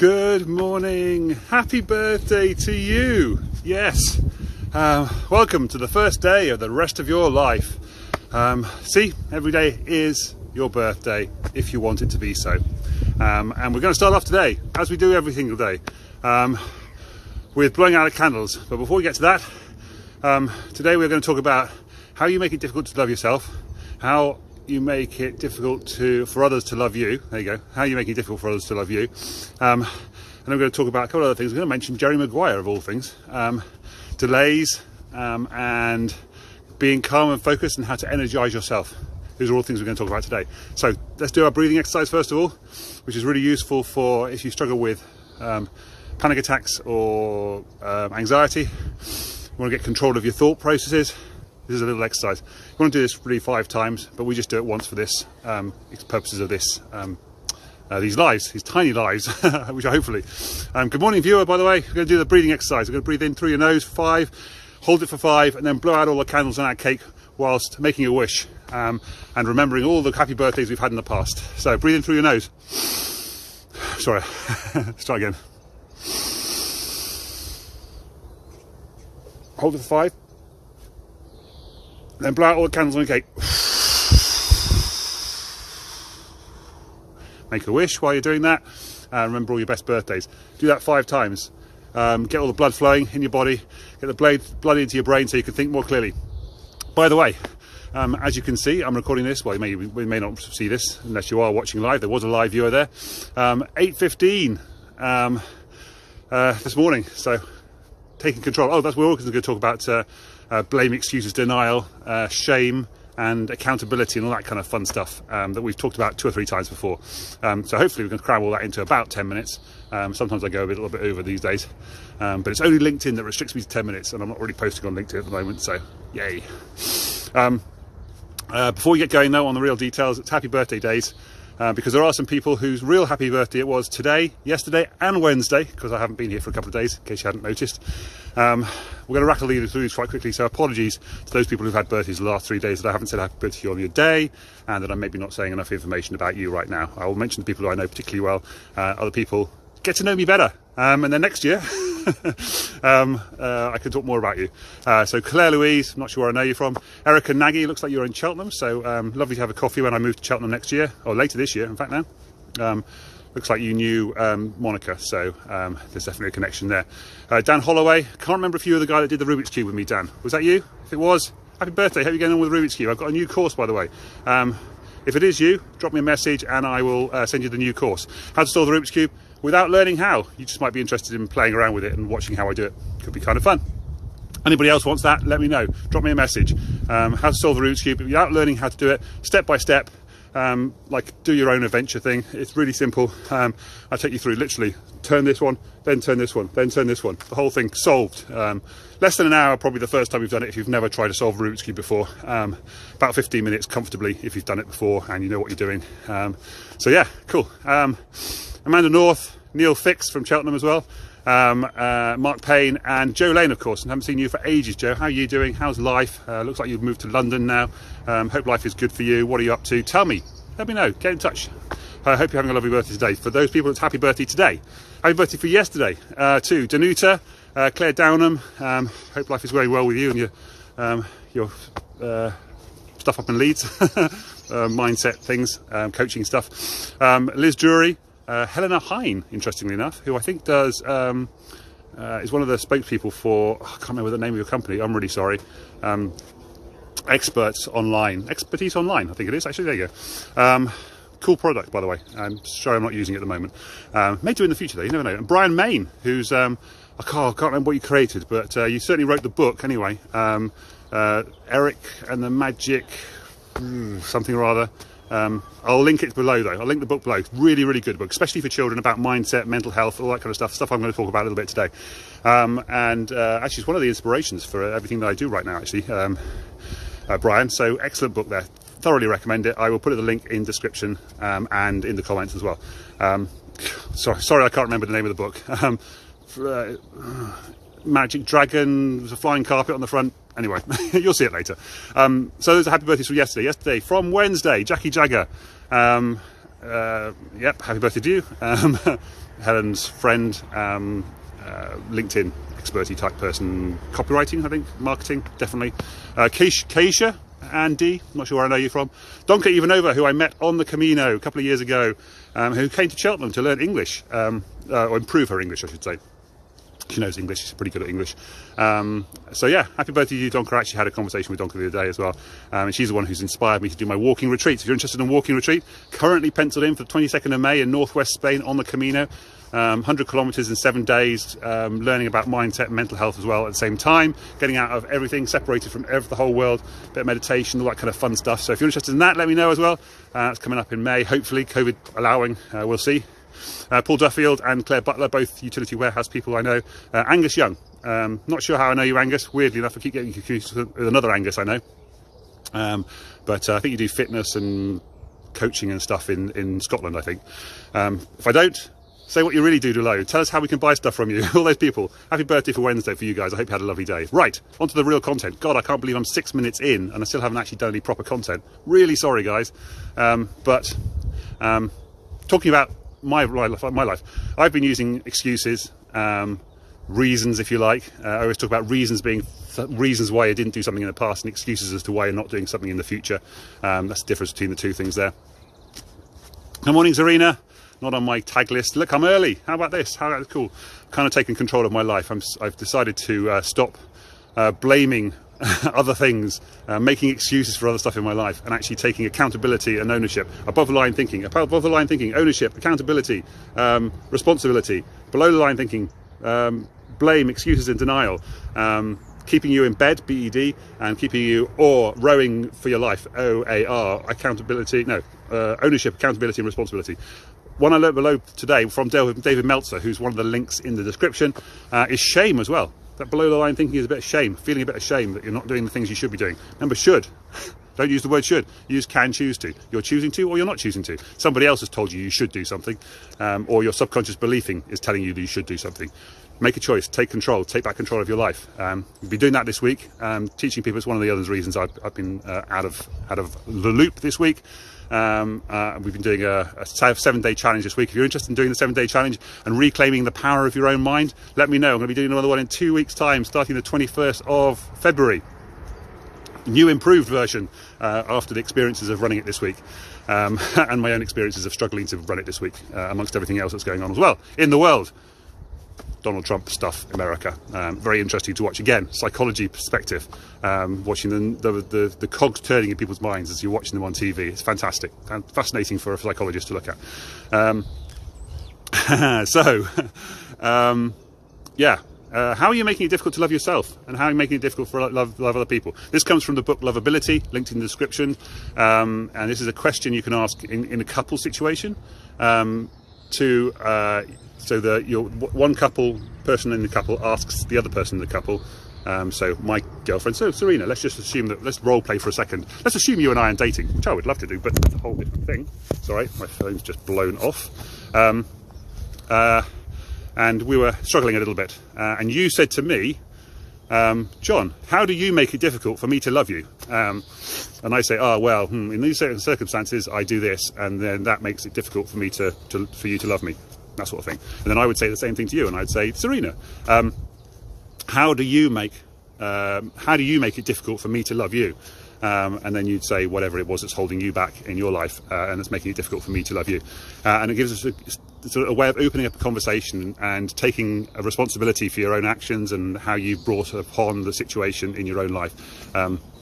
Good morning, happy birthday to you. Yes, welcome to the first day of the rest of your life. See, every day is your birthday if you want it to be so. And we're going to start off today, as we do every single day, with blowing out of candles. But before we get to that, today we're going to talk about how you make it difficult to love yourself, how you make it difficult for others to love you. There you go. How you make it difficult for others to love you. And I'm going to talk about a couple of other things. I'm going to mention Jerry Maguire of all things, delays, and being calm and focused, and how to energize yourself. These are all things we're going to talk about today. So let's do our breathing exercise first of all, which is really useful for if you struggle with panic attacks or anxiety. You want to get control of your thought processes. This is a little exercise. You want to do this really 5 times, but we just do it once for this purposes of this these lives, these tiny lives, which are hopefully. Good morning, viewer. By the way, we're going to do the breathing exercise. We're going to breathe in through your nose for 5, hold it for 5, and then blow out all the candles on our cake whilst making a wish and remembering all the happy birthdays we've had in the past. So breathe in through your nose. Sorry, let's try again. Hold it for 5. Then blow out all the candles on the cake. Make a wish while you're doing that. Remember all your best birthdays. Do that 5 times. Get all the blood flowing in your body. Get the blood into your brain so you can think more clearly. By the way, as you can see, I'm recording this. Well, we may not see this unless you are watching live. There was a live viewer there. 8:15 this morning. So taking control. Oh, we're all going to talk about blame, excuses, denial, shame and accountability and all that kind of fun stuff that we've talked about 2 or 3 times before. So hopefully we can cram all that into about 10 minutes. Sometimes I go a little bit over these days, but it's only LinkedIn that restricts me to 10 minutes, and I'm not really posting on LinkedIn at the moment, so yay. Before we get going though on the real details, it's happy birthday days. Because there are some people whose real happy birthday it was today, yesterday and Wednesday, because I haven't been here for a couple of days, in case you hadn't noticed. We're going to rattle through these quite quickly, so apologies to those people who've had birthdays the last 3 days that I haven't said happy birthday to you on your day, and that I'm maybe not saying enough information about you right now. I will mention the people who I know particularly well. Other people get to know me better, and then next year I can talk more about you. So Clare Louise, I'm not sure where I know you from. Erika Nagy, looks like you're in Cheltenham, so lovely to have a coffee when I move to Cheltenham next year, or later this year in fact now. Looks like you knew Monica, so there's definitely a connection there. Dan Holloway, can't remember if you were the guy that did the Rubiks Cube with me, Dan. Was that you? If it was, happy birthday, hope you're getting on with the Rubiks Cube. I've got a new course, by the way. If it is you, drop me a message and I will send you the new course. How to solve the Rubiks Cube without learning how. You just might be interested in playing around with it and watching how I do it. Could be kind of fun. Anybody else wants that, let me know. Drop me a message. How to solve the Rubiks Cube without learning how to do it, step by step. Like do your own adventure thing. It's really simple. I'll take you through literally turn this one, then turn this one, then turn this one. The whole thing solved. Less than an hour, probably the first time you've done it if you've never tried to solve a Rubik's Cube before. About 15 minutes comfortably if you've done it before and you know what you're doing. So yeah, cool. Amanda North, Neil Fix from Cheltenham as well. Mark Payne and Joe Lane, of course. I haven't seen you for ages, Joe. How are you doing? How's life? Looks like you've moved to London now. Hope life is good for you. What are you up to? Tell me. Let me know. Get in touch. I hope you're having a lovely birthday today. For those people, it's happy birthday today. Happy birthday for yesterday to Danuta, Claire Downham. Hope life is going well with you and your stuff up in Leeds. Mindset things, coaching stuff. Liz Drury. Helina Hine, interestingly enough, who I think does is one of the spokespeople for, I can't remember the name of your company, I'm really sorry, Expertise Online, I think it is, actually, there you go. Cool product, by the way. I'm sorry I'm not using it at the moment. May do in the future though, you never know. And Brian Mayne, who's, I can't remember what you created, but you certainly wrote the book anyway. Eric and the Magic, something or other. I'll link it below though. I'll link the book below. Really, really good book, especially for children, about mindset, mental health, all that kind of stuff I'm going to talk about a little bit today. Actually it's one of the inspirations for everything that I do right now, actually, Brian. So excellent book there. Thoroughly recommend it. I will put the link in description and in the comments as well. Sorry I can't remember the name of the book. Magic Dragon, there's a flying carpet on the front. Anyway, you'll see it later. So there's a happy birthday from yesterday. From Wednesday, Jacqui Jagger. Yep, happy birthday to you. Helen's friend, LinkedIn experty type person, copywriting, I think, marketing, definitely. Keisha and D, I'm not sure where I know you from. Donka Ivanova, who I met on the Camino a couple of years ago, who came to Cheltenham to learn English, or improve her English, I should say. She knows English, she's pretty good at English. So yeah, happy birthday to you, Donka. I actually had a conversation with Donka the other day as well. And she's the one who's inspired me to do my walking retreats. If you're interested in a walking retreat, currently penciled in for the 22nd of May in northwest Spain on the Camino. 100 kilometers in 7 days, learning about mindset and mental health as well at the same time, getting out of everything, separated from the whole world, a bit of meditation, all that kind of fun stuff. So if you're interested in that, let me know as well. It's coming up in May, hopefully, COVID allowing, we'll see. Paul Duffield and Clare Butler, both utility warehouse people I know. Angus Young, not sure how I know you, Angus. Weirdly enough, I keep getting confused with another Angus I know. But I think you do fitness and coaching and stuff in Scotland, I think. If I don't, say what you really do below. Tell us how we can buy stuff from you. All those people. Happy birthday for Wednesday for you guys. I hope you had a lovely day. Right, on to the real content. God, I can't believe I'm 6 minutes in and I still haven't actually done any proper content. Really sorry, guys. But talking about my life, I've been using excuses, reasons, if you like. I always talk about reasons being reasons why I didn't do something in the past and excuses as to why you're not doing something in the future. That's the difference between the two things there. Good morning, Zarina. Not on my tag list. Look, I'm early. How about this? How about cool? Kind of taking control of my life. I've decided to stop blaming other things, making excuses for other stuff in my life, and actually taking accountability and ownership. Above the line thinking, ownership, accountability, responsibility. Below the line thinking, blame, excuses, and denial. Keeping you in bed, BED, and keeping you rowing for your life, OAR. Ownership, accountability, and responsibility. One I learned below today from David Meltzer, who's one of the links in the description, is shame as well. That below the line thinking is a bit of shame, feeling a bit of shame that you're not doing the things you should be doing. Remember, should. Don't use the word should. Use can, choose to. You're choosing to or you're not choosing to. Somebody else has told you should do something, or your subconscious believing is telling you that you should do something. Make a choice, take control, take back control of your life. We'll be doing that this week. Teaching people is one of the other reasons I've been out of the loop this week. We've been doing a 7-day challenge this week. If you're interested in doing the 7-day challenge and reclaiming the power of your own mind, let me know. I'm going to be doing another one in 2 weeks' time, starting the 21st of February. New improved version after the experiences of running it this week, and my own experiences of struggling to run it this week, amongst everything else that's going on as well in the world. Donald Trump stuff, America. Very interesting to watch. Again, psychology perspective, watching the cogs turning in people's minds as you're watching them on TV. It's fantastic and fascinating for a psychologist to look at. How are you making it difficult to love yourself, and how are you making it difficult for love other people? This comes from the book Lovability, linked in the description, and this is a question you can ask in a couple situation. So one person in the couple asks the other person in the couple. So my girlfriend, so Serena, let's just assume that, let's role play for a second. Let's assume you and I are dating, which I would love to do, but that's a whole different thing. Sorry, my phone's just blown off. And we were struggling a little bit. And you said to me, John, how do you make it difficult for me to love you? And I say, in these certain circumstances, I do this, and then that makes it difficult for me for you to love me. That sort of thing. And then I would say the same thing to you, and I'd say, Serena, how do you make it difficult for me to love you? And then you'd say whatever it was that's holding you back in your life, and it's making it difficult for me to love you. And it gives us a way of opening up a conversation and taking a responsibility for your own actions and how you brought upon the situation in your own life.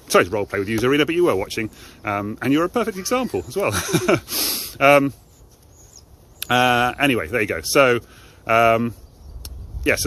Sorry to role play with you, Serena, but you were watching, and you're a perfect example as well. Anyway, there you go. So, so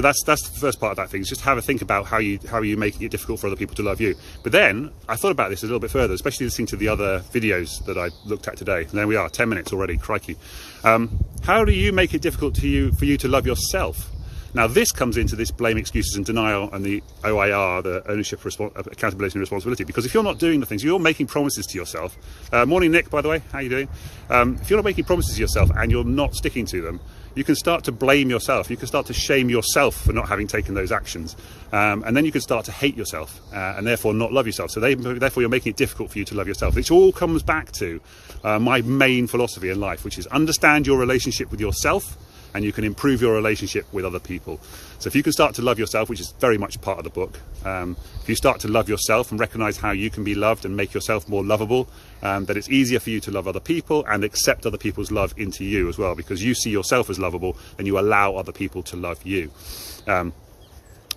that's the first part of that thing. Is just have a think about how you making it difficult for other people to love you. But then I thought about this a little bit further, especially listening to the other videos that I looked at today. And there we are, 10 minutes already, crikey. How do you make it difficult for you to love yourself? Now this comes into this blame, excuses and denial, and the OIR, the ownership, accountability and responsibility. Because if you're not doing the things, you're making promises to yourself. Morning Nick, by the way, how you doing? If you're not making promises to yourself and you're not sticking to them, you can start to blame yourself. You can start to shame yourself for not having taken those actions. And then you can start to hate yourself and therefore not love yourself. So therefore you're making it difficult for you to love yourself. Which all comes back to my main philosophy in life, which is understand your relationship with yourself, and you can improve your relationship with other people. So if you can start to love yourself, which is very much part of the book, if you start to love yourself and recognize how you can be loved and make yourself more lovable, then it's easier for you to love other people and accept other people's love into you as well, because you see yourself as lovable and you allow other people to love you.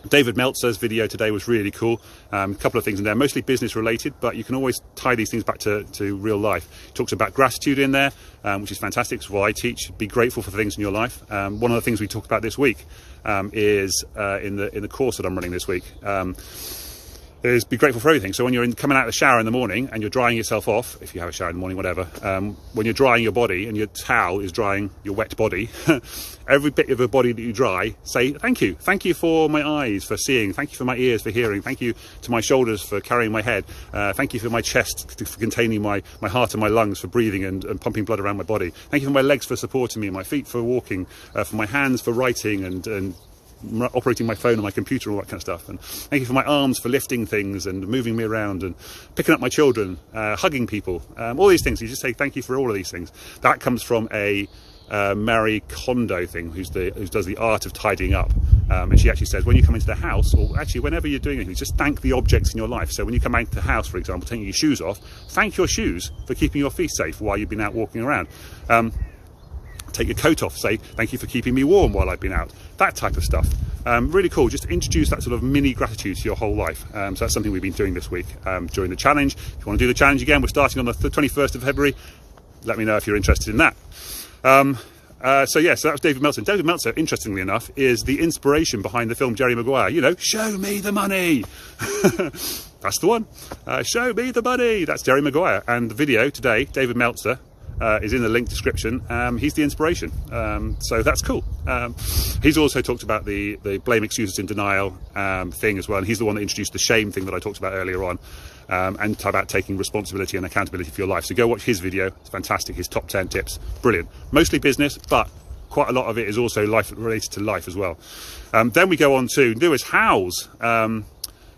David Meltzer's video today was really cool. A couple of things in there, mostly business related, but you can always tie these things back to real life. He talks about gratitude in there, which is fantastic. It's what I teach. Be grateful for the things in your life. One of the things we talked about this week is in the course that I'm running this week. Is be grateful for everything. So when you're coming out of the shower in the morning and you're drying yourself off, if you have a shower in the morning, whatever, when you're drying your body and your towel is drying your wet body, every bit of your body that you dry, say thank you. Thank you for my eyes for seeing. Thank you for my ears for hearing. Thank you to my shoulders for carrying my head. Thank you for my chest for containing my heart and my lungs for breathing and pumping blood around my body. Thank you for my legs for supporting me, my feet for walking, for my hands for writing and operating my phone and my computer and all that kind of stuff. And thank you for my arms for lifting things and moving me around and picking up my children, hugging people, all these things. You just say thank you for all of these things. That comes from a Marie Kondo thing, who does the art of tidying up, and she actually says when you come into the house, or actually whenever you're doing anything, just thank the objects in your life. So when you come out to the house, for example, taking your shoes off, thank your shoes for keeping your feet safe while you've been out walking around. Take your coat off, say thank you for keeping me warm while I've been out, that type of stuff. Really cool. Just introduce that sort of mini gratitude to your whole life. So that's something we've been doing this week during the challenge. If you want to do the challenge again, we're starting on the 21st of February. Let me know if you're interested in that. So that was David Meltzer. David Meltzer, interestingly enough, is the inspiration behind the film Jerry Maguire. You know, show me the money. That's the one. Show me the money. That's Jerry Maguire. And the video today, David Meltzer, is in the link description. He's the inspiration, so that's cool. He's also talked about the blame, excuses and denial thing as well, and he's the one that introduced the shame thing that I talked about earlier on, and about taking responsibility and accountability for your life. So go watch his video. It's fantastic. His top 10 tips, brilliant. Mostly business, but quite a lot of it is also life related to life as well. Then we go on to Lewis Howes,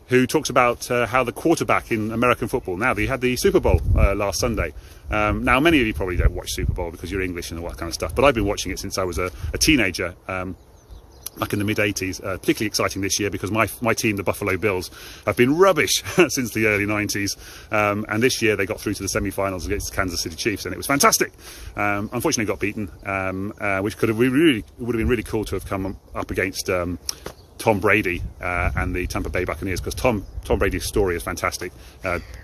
who talks about how the quarterback in American football, now they had the Super Bowl last Sunday. Now many of you probably don't watch Super Bowl because you're English and all that kind of stuff, but I've been watching it since I was a teenager, back in the mid-80s. Particularly exciting this year because my team, the Buffalo Bills, have been rubbish since the early 90s, and this year they got through to the semi-finals against the Kansas City Chiefs, and it was fantastic. Unfortunately got beaten, which would have been really cool to have come up against Tom Brady and the Tampa Bay Buccaneers, because Tom Brady's story is fantastic.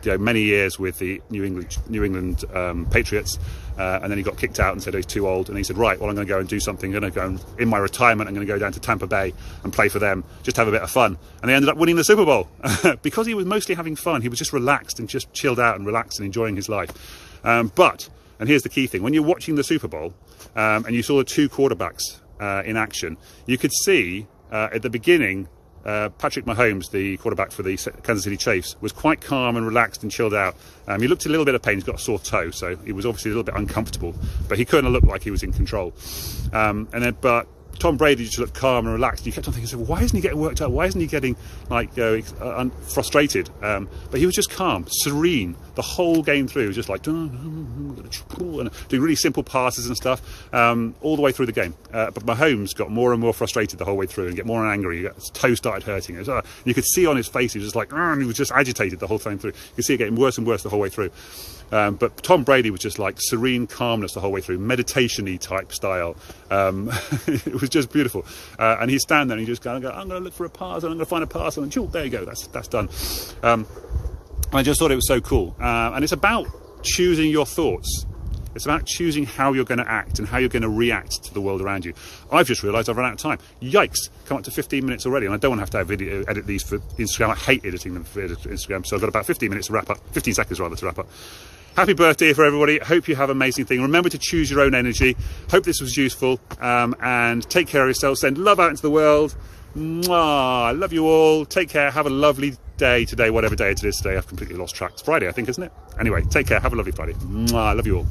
Many years with the New England Patriots, and then he got kicked out and said he's too old, and he said, right, well, I'm going to go and do something. I'm going to go in my retirement, I'm going to go down to Tampa Bay and play for them, just have a bit of fun. And they ended up winning the Super Bowl because he was mostly having fun. He was just relaxed and just chilled out and relaxed and enjoying his life. And here's the key thing: when you're watching the Super Bowl and you saw the two quarterbacks in action, you could see at the beginning, Patrick Mahomes, the quarterback for the Kansas City Chiefs, was quite calm and relaxed and chilled out. He looked a little bit of pain. He's got a sore toe, so he was obviously a little bit uncomfortable, but he couldn't look like he was in control. But Tom Brady just looked calm and relaxed. You kept on thinking, why isn't he getting worked up? Why isn't he getting frustrated? But he was just calm, serene the whole game through. He was just like and doing really simple passes and stuff all the way through the game. But Mahomes got more and more frustrated the whole way through and get more angry. His toe started hurting. You could see on his face he was just like, and he was just agitated the whole time through. You could see it getting worse and worse the whole way through. But Tom Brady was just like serene calmness the whole way through, meditation-y type style. It was just beautiful. And he's standing there and he just go, I'm going to look for a pass and I'm going to find a pass, and there you go, that's done. I just thought it was so cool. And it's about choosing your thoughts. It's about choosing how you're going to act and how you're going to react to the world around you. I've just realised I've run out of time. Yikes, come up to 15 minutes already, and I don't want to have video edit these for Instagram. I hate editing them for Instagram, so I've got about 15 minutes to wrap up, 15 seconds rather to wrap up. Happy birthday for everybody. Hope you have an amazing thing. Remember to choose your own energy. Hope this was useful, and take care of yourself. Send love out into the world. Mwah. I love you all. Take care. Have a lovely day today, whatever day it is today. I've completely lost track. It's Friday, I think, isn't it? Anyway, take care. Have a lovely Friday. Mwah. I love you all.